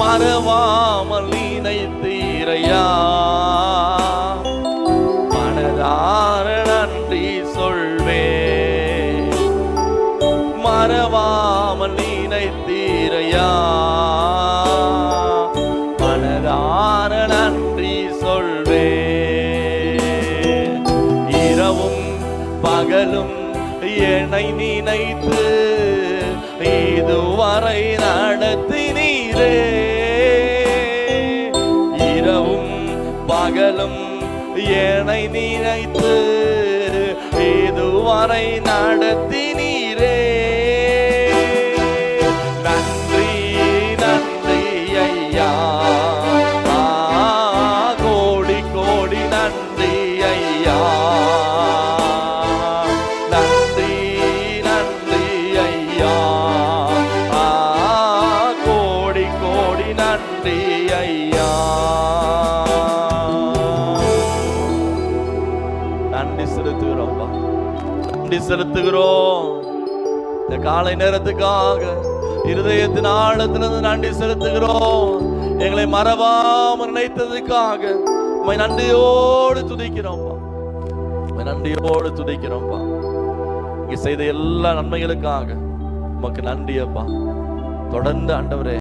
மறவாமல் நினைத்தீரையா, மனதார நன்றி சொல்வே. மறவாமல் நினைத்தீரையா, மனதார நன்றி சொல்வே. இரவும் பகலும் என்னை நினைத்து இதுவரை நடத்தினீரே. இரவும் பகலும் என்னை நினைத்து இதுவரை நடத்தினீரே. நன்றி நன்றி ஐயா, கோடி கோடி நன்றி ஐயா. நன்றி நன்றி ஐயா, கோடி கோடி நன்றி ஐயா. நன்றி செலுத்துகிறோம், நன்றி செலுத்துகிறோம். இந்த காலை நேரத்துக்காக இருதயத்தின் ஆழத்திலிருந்து நன்றி செலுத்துகிறோம். எங்களை மறவாமல் நினைத்ததுக்காக உம்மை நன்றியோடு துதிக்கிறோம்ப்பா, உம்மை நன்றியோடு துதிக்கிறோம்ப்பா. இங்க செய்த எல்லா நன்மைகளுக்காக உமக்கு நன்றி அப்பா. தொடர்ந்து ஆண்டவரே